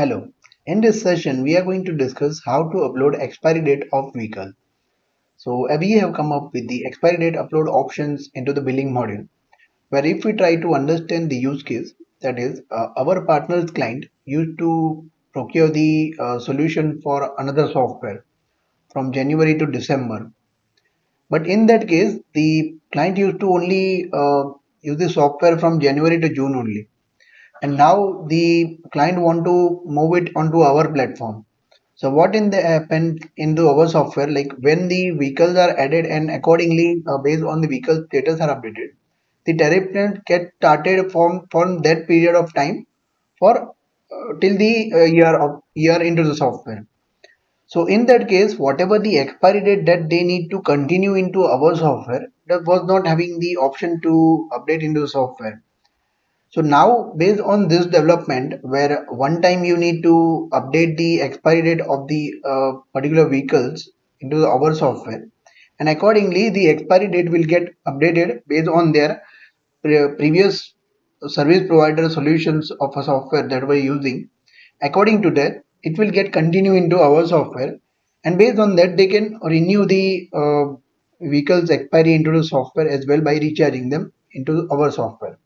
Hello. In this session, we are going to discuss how to upload expiry date of vehicle. So we have come up with the expiry date upload options into the billing module, where if we try to understand the use case, that is, our partner's client used to procure the solution for another software from January to December. But in that case, the client used to only use the software from January to June only, and now the client want to move it onto our platform. So what in the happen into our software, like when the vehicles are added and accordingly based on the vehicle status are updated, the tariff plan get started from that period of time for till the year into the software. So in that case, whatever the expiry date that they need to continue into our software, that was not having the option to update into the software. So now based on this development, where one time you need to update the expiry date of the particular vehicles into our software, and accordingly the expiry date will get updated based on their previous service provider solutions of a software that we're using. According to that, it will get continue into our software, and based on that they can renew the vehicles expiry into the software as well by recharging them into our software.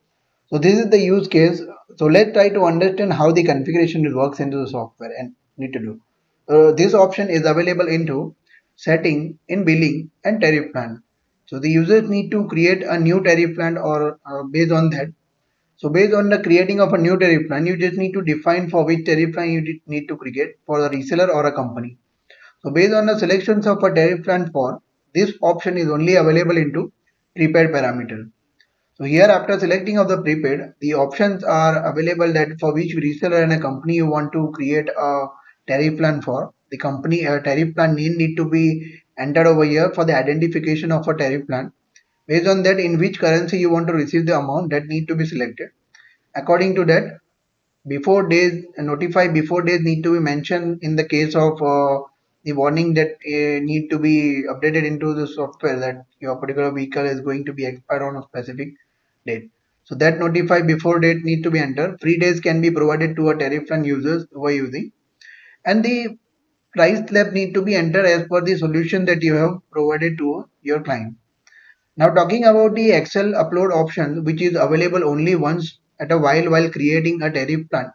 So this is the use case. So let's try to understand how the configuration works into the software and need to do. This option is available into setting, in billing and tariff plan. So the users need to create a new tariff plan or based on that. So based on the creating of a new tariff plan, you just need to define for which tariff plan you need to create for a reseller or a company. So based on the selections of a tariff plan for, this option is only available into prepaid parameter. So here after selecting of the prepaid, the options are available that for which reseller and a company you want to create a tariff plan for. The company tariff plan name need to be entered over here for the identification of a tariff plan. Based on that, in which currency you want to receive the amount, that need to be selected. According to that, before days notify before days need to be mentioned in the case of the warning that need to be updated into the software that your particular vehicle is going to be expired on a specific date. So that notify before date need to be entered. Free days can be provided to a tariff plan users who are using, and the price slab need to be entered as per the solution that you have provided to your client. Now talking about the Excel upload option, which is available only once at a while creating a tariff plan.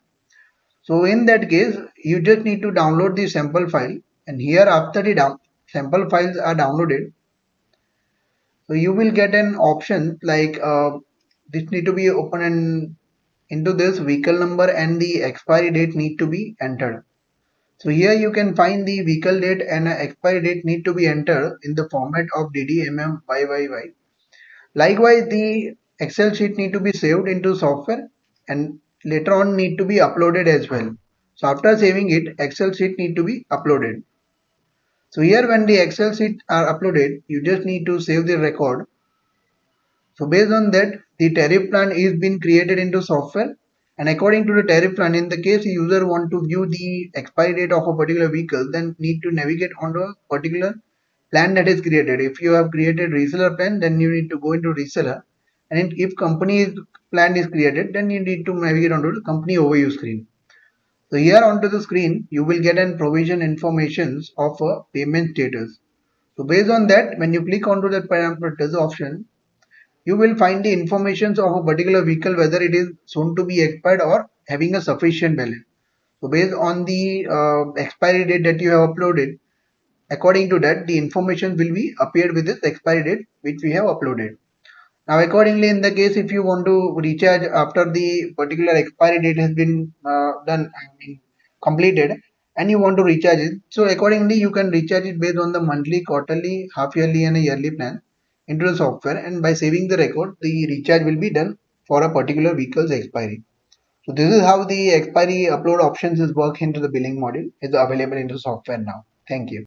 So in that case, you just need to download the sample file, and here after the sample files are downloaded, so you will get an option like this need to be open and into this vehicle number and the expiry date need to be entered. So here you can find the vehicle date and expiry date need to be entered in the format of DDMMYYY. Likewise, the Excel sheet need to be saved into software and later on need to be uploaded as well. So after saving it, Excel sheet need to be uploaded. So here when the Excel sheet are uploaded, you just need to save the record. So based on that, the tariff plan is being created into software, and according to the tariff plan, in the case user want to view the expiry date of a particular vehicle, then need to navigate onto a particular plan that is created. If you have created reseller plan, then you need to go into reseller, and if company plan is created, then you need to navigate onto the company overview screen. So here onto the screen, you will get an provision informations of a payment status. So based on that, when you click onto that parameters option, you will find the informations of a particular vehicle, whether it is soon to be expired or having a sufficient balance. So based on the expiry date that you have uploaded, according to that, the information will be appeared with this expiry date which we have uploaded. Now accordingly, in the case if you want to recharge after the particular expiry date has been completed, and you want to recharge it, so accordingly you can recharge it based on the monthly, quarterly, half yearly and a yearly plan into the software, and by saving the record, the recharge will be done for a particular vehicle's expiry. So this is how the expiry upload options is work into the billing module is available into software now. Thank you.